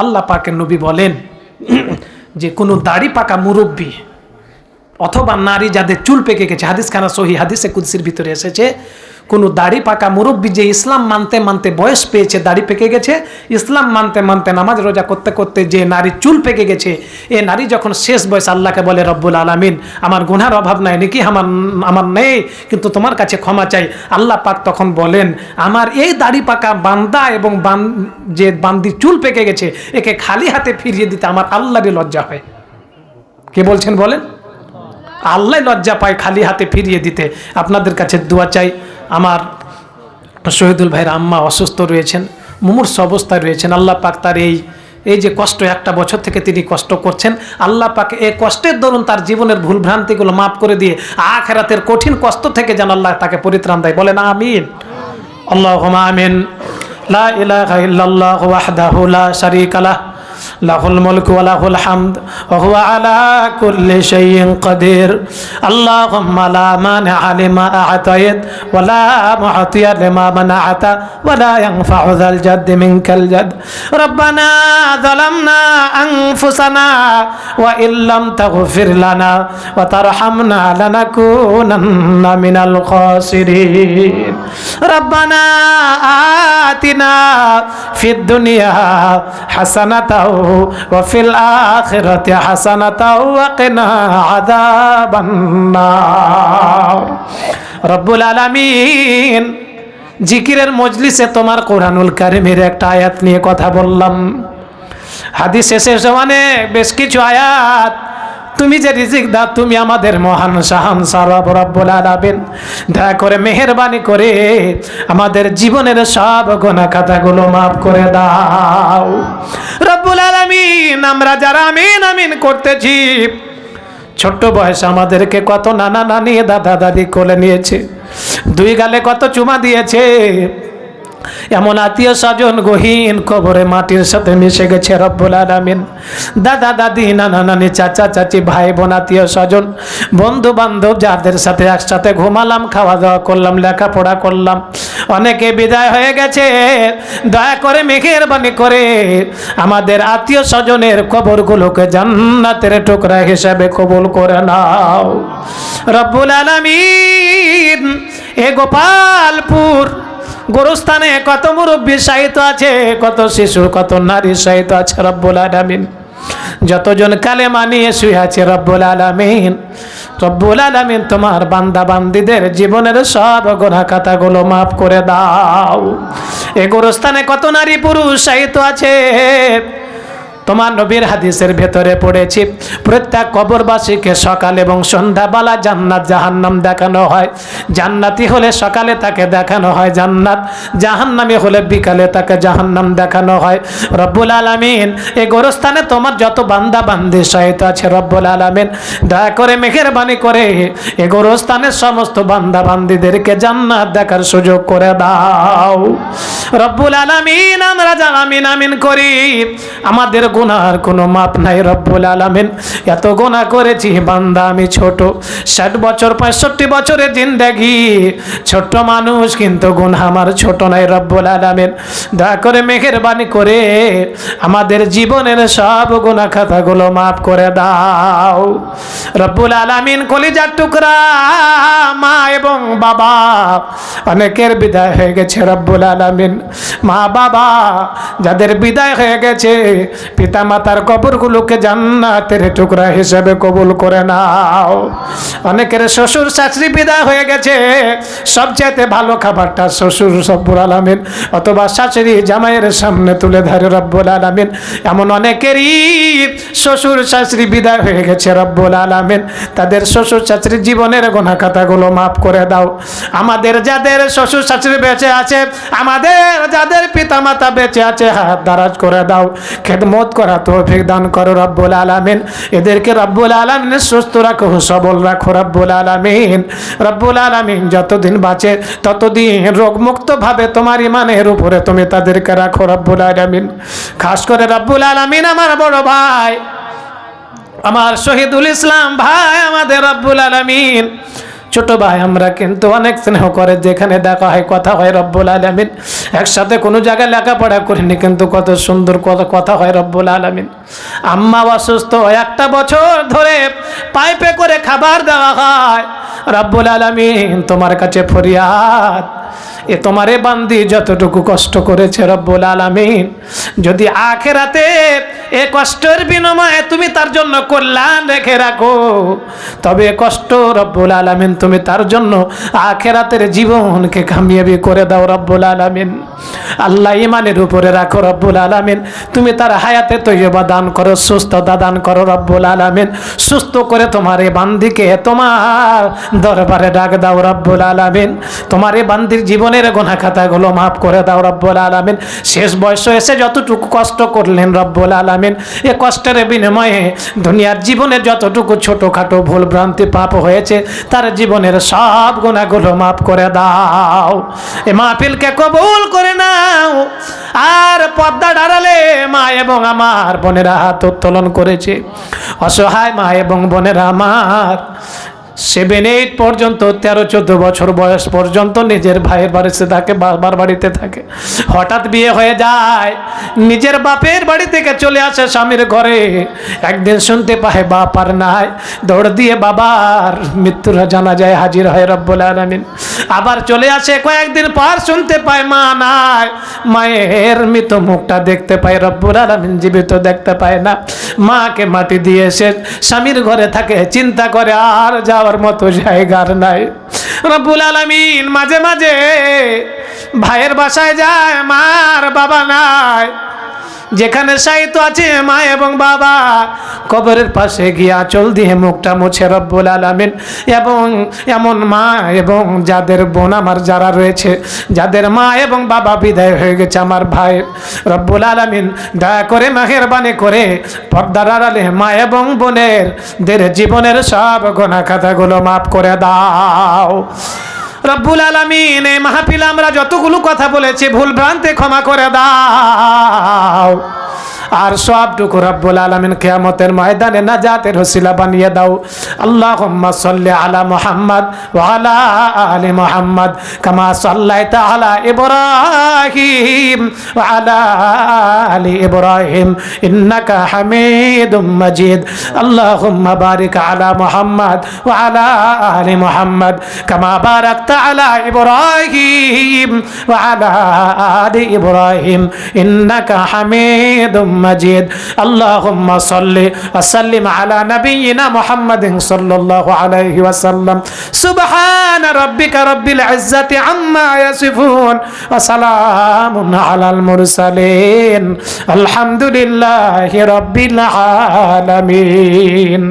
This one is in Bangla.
আল্লাহ পাকের নবী বলেন যে কোনো দাড়ি পাকা মুরব্বী অথবা নারী যাদের চুল পেকে গেছে, হাদিসখানা সহি, হাদিসে কুদসির ভিতরে এসেছে, কোনো দাড়ি পাকা মুরব্বী যে ইসলাম মানতে মানতে বয়স পেয়েছে, দাড়ি পেকে গেছে, ইসলাম মানতে মানতে নামাজ রোজা করতে করতে যে নারী চুল পেকে গেছে, এ নারী যখন শেষ বয়স আল্লাহকে বলে, রব্বুল আলামিন আমার গুনার অভাব নাই নাকি, আমার নেই, কিন্তু তোমার কাছে ক্ষমা চাই। আল্লাহ পাক তখন বলেন, আমার এই দাড়ি পাকা বান্দা এবং যে বান্দি চুল পেকে গেছে, একে খালি হাতে ফিরিয়ে দিতে আমার আল্লাহরই লজ্জা হয়। কে বলছেন বলেন? আল্লাহ লজ্জা পায় খালি হাতে ফিরিয়ে দিতে। আপনাদের কাছে দোয়া চাই, আমার শহীদুল ভাইয়ের আম্মা অসুস্থ রয়েছেন, মুমূর্ষু অবস্থায় রয়েছেন। আল্লাহ পাক তার এই যে কষ্ট, একটা বছর থেকে তিনি কষ্ট করছেন, আল্লাহ পাক এই কষ্টের দরুন তার জীবনের ভুলভ্রান্তিগুলো মাফ করে দিয়ে আখিরাতের কঠিন কষ্ট থেকে যেন আল্লাহ তাকে পরিত্রাণ দেয়। বলেন আমিন। আল্লাহুম্মা আমিন। লা ইলাহা ইল্লাল্লাহু ওয়াহদাহু লা শারীকা লাহু লাহুল মুলকু ওয়া লাহুল হামদ ওয়া হুয়া আলা কুল্লি শাইইন কাদির। আল্লাহুম্মা লা মানিআ লিমা আ'তাইত ওয়া লা মু'তিয়া লিমা মানা'তা ওয়া লা ইয়ানফা'ু যাল জাদ্দি মিনকাল জাদ। রব্বানা যালামনা আনফুসানা ওয়া ইল্লাম তাগফির লানা ওয়া তারহামনা লানাকুনান্না মিনাল খাসিরিন। রব্বানা আতিনা ফিদ দুনিয়া হাসানাতাও ওয়া ফিল আখিরাতি হাসানাতাও ওয়া কিনা আযাবান নার। রব্বুল আলামিন, জিকিরের মজলিসে তোমার কোরআনুল কারীমের একটা আয়াত নিয়ে কথা বললাম। হাদিস শেষে অনেক বেশ কিছু আয়াত, তুমি যে রিজিক দাও, তুমি আমাদের মহান শাহানশাহ রব্বুল আলামিন, দয়া করে মেহেরবানি করে আমাদের জীবনের সব গুনাহ খাতাগুলো মাফ করে দাও রব্বুল আলামিন। আমরা যারা আমিন আমিন করতেছি, ছোট্ট বয়স আমাদেরকে কত নানা নানি দাদা দাদি কোলে নিয়েছে, দুই গালে কত চুমা দিয়েছে, এমন আত্মীয় স্বজন গহীন কবরে মাটির সাথে মিশে গেছে রব্বুল আলামিন। দাদা দাদি নানা নানি চাচা চাচি ভাই বোন আত্মীয় স্বজন বন্ধু বান্ধব যাদের সাথে একসাথে ঘুমালাম, খাওয়া দাওয়া করলাম, লেখাপড়া করলাম, অনেকে বিদায় হয়ে গেছে। দয়া করে মেহেরবানি করে আমাদের আত্মীয় স্বজনের কবরগুলোকে জান্নাতের টুকরা হিসাবে কবুল করে নাও রব্বুল আলামিন। এ গোপালপুর গোরস্থানে কত মুরব্বী সাহিত্য আছে, কত শিশু, কত নারী সাহিত্য আছে রব্বুল আলামিন। যতজন কালেমা নিয়ে শুয়ে আছে রব্বুল আলামিন, রব্বুল আলামিন তোমার বান্দা বান্দীদের জীবনের সব গুনাহ খাতাগুলো মাফ করে দাও। এই গোরস্থানে কত নারী পুরুষ সাহিত্য আছে, তোমার নবীর হাদিসের ভেতরে পড়েছি, প্রত্যেক কবরবাসীকে সকাল এবং সন্ধ্যাবেলা জান্নাত জাহান্নাম দেখানো হয়। জান্নাতি হলে সকালে তাকে দেখানো হয় জান্নাত, জাহান্নামী হলে বিকালে তাকে জাহান্নাম দেখানো হয় রব্বুল আলামিন। এই গোরস্থানে তোমার যত বান্দা বান্দি সহিত আছে রব্বুল আলামিন, দয়া করে মেহেরবানি করে এই গোরস্থানের সমস্ত বান্দা বান্দিদেরকে জান্নাত দেখার সুযোগ করে দাও রব্বুল আলামিন। আমরা যারা আমিন আমিন করি, আমাদের গুনার কোনো মাপ নাই রব্বুল আলামিন। এত গুনাহ করেছি বান্দা, আমি ছোট, 60 বছর 65 বছরের জিন্দেগি, ছোট মানুষ, কিন্তু গুনাহ আমার ছোট নাই রব্বুল আলামিন। দয়া করে মেহেরবানি করে আমাদের জীবনের সব গুনাহ খাতাগুলো মাফ করে দাও রব্বুল আলামিন। কলিজার টুকরা মা এবং বাবা অনেকের বিদায় হয়ে গেছে রব্বুল আলামিন। মা বাবা যাদের বিদায় হয়ে গেছে, পিতা মাতার কবরগুলোকে জান্নাতের টুকরা হিসেবে কবুল করে নাও। অনেকের শ্বশুর শাশুড়ি বিদায় হয়ে গেছে, সবচেয়ে ভালো খাবারটা শ্বশুর রব্বুল আলামিন অথবা শাশুড়ি জামাইয়ের সামনে তুলে ধরে রব্বুল আলামিন। এমন অনেকেরই শ্বশুর শাশুড়ি বিদায় হয়ে গেছে রব্বুল আলামিন, তাদের শ্বশুর শাশুড়ির জীবনের গুনাহ খাতাগুলো মাফ করে দাও। আমাদের যাদের শ্বশুর শাশুড়ি বেঁচে আছে, আমাদের যাদের পিতা মাতা বেঁচে আছে, হাত দারাজ করে দাও, খেদমত করা তৌফিক দান করো রব্বুল আলামিন। এদেরকে রব্বুল আলামিন সুস্থ রাখো, সবল রাখো রব্বুল আলামিন। রব্বুল আলামিন যতদিন বাঁচে ততদিন রোগমুক্ত ভাবে তোমার ইমানের উপরে তুমি তাদেরকে রাখো রব্বুল আলামিন। খাস করে রব্বুল আলামিন আমার বড় ভাই, আমার শহীদুল ইসলাম ভাই, আমাদের রব্বুল আলামিন ছোট ভাই আমরা কিন্তু অনেক স্নেহ করে, যেখানে দেখা হয় কথা হয় রব্বুল আলামিন। একসাথে কোনো জায়গায় লেখাপড়া করিনি, কিন্তু কত সুন্দর কথা হয় রব্বুল আলামিন। আম্মা অসুস্থ, 1টা বছর ধরে পাইপে করে খাবার দেওয়া হয়। রব্বুল আলামিন তোমার কাছে ফরিয়াদ, এ তোমারে বান্দি যতটুকু কষ্ট করেছে রব্বুল আলামিন, যদি আখিরাতে এ কষ্টের বিনিময়ে তুমি তার জন্য কল্যাণ রেখে রাখো, তবে কষ্ট রব্বুল আলামিন তুমি তার জন্য আখিরাতের জীবনকে কামিয়াবি করে দাও রব্বুল আলামিন। আল্লাহ ইমানের উপরে রাখো রব্বুল আলামিন। তুমি তার হায়াতে তৈয়বা দান করো, সুস্থতা দান করো রব্বুল আলামিন। সুস্থ করে তোমার এই বান্দিকে তোমার দরবারে ডাক দাও রব্বুল আলামিন। তোমার এই বান্দির জীবনের গুনাহ খাতাগুলো মাফ করে দাও রব্বুল আলামিন। শেষ বয়সে এসে যতটুকু কষ্ট করলেন রব্বুল আলামিন, এ কষ্টের বিনিময়ে দুনিয়ার জীবনে যতটুকু ছোটখাটো ভুল ভ্রান্তি পাপ হয়েছে তার জীবনের সব গুনাহগুলো মাফ করে দাও। এ মাহফিলকে কবুল করে নাও। আর পর্দার আড়ালে মা এবং আমার বোনেরা হাত উত্তোলন করেছে, অসহায় মা এবং বোনেরা আমার 7-8 পর্যন্ত 13-14 বছর বয়স পর্যন্ত নিজের ভাইয়ের বাড়িতে থাকে, বাবার বাড়িতে থাকে। হঠাৎ বিয়ে হয়ে যায়, নিজের বাপের বাড়ি থেকে চলে আসে স্বামীর ঘরে। একদিন শুনতে পায় বাপ আর নাই, দৌড় দিয়ে বাবার মৃত্যুর জানাজায় হাজির হয় রব্বুল আলামিন। আবার চলে আসে, কয়েকদিন পর শুনতে পায় মা নাই, মায়ের মৃত মুখটা দেখতে পায় রব্বুল আলামিন, জীবিত দেখতে পায় না। মাকে মাটি দিয়ে এসে স্বামীর ঘরে থাকে, চিন্তা করে আর যাওয়ার মতো জায়গার নাই। রব্বুল আলামিন মাঝে মাঝে ভাইয়ের বাসায় যায়, মার বাবা নাই, যেখানে সাহিত্য আছে মা এবং বাবা, কবরের পাশে গিয়ে আঁচল দিয়ে মুখটা মুছে রব্বুল আলামিন। এবং এমন মা এবং যাদের বোন আমার যারা রয়েছে, যাদের মা এবং বাবা বিদায় হয়ে গেছে আমার ভাই, রব্বুল আলামিন দয়া করে মেহেরবানি করে পর্দার আড়ালে মা এবং বোনের জীবনের সব গুনাহ খাতাগুলো মাফ করে দাও রব্বুল আলামিন। এই মাহফিলে আমরা যতগুলো কথা বলেছি ভুল ভ্রান্তি ক্ষমা করে দাও, আর সবটুকু রব্বুল আলামিন কিয়ামতের ময়দানে নাজাতের ওসিলা বানিয়ে দাও। আল্লাহুম্মা সাল্লি আলা মুহাম্মদ ওয়া আলা আলি মুহাম্মদ কামা সাল্লাইতা আলা ইব্রাহিম ওয়া আলা আলি ইব্রাহিম ইন্নাকা হামিদুম মাজিদ। আল্লাহুম্মা বারিক আলা মুহাম্মদ ওয়া আলা আলি মুহাম্মদ কামা বারাকতা আলা ইব্রাহিম ওয়া আলা আলি ইব্রাহিম ইন্নাকা হামিদুম مجيد اللهم صل وسلم على نبينا محمد صلى الله عليه وسلم سبحان ربك رب العزة عما يصفون وسلام على المرسلين الحمد لله رب العالمين.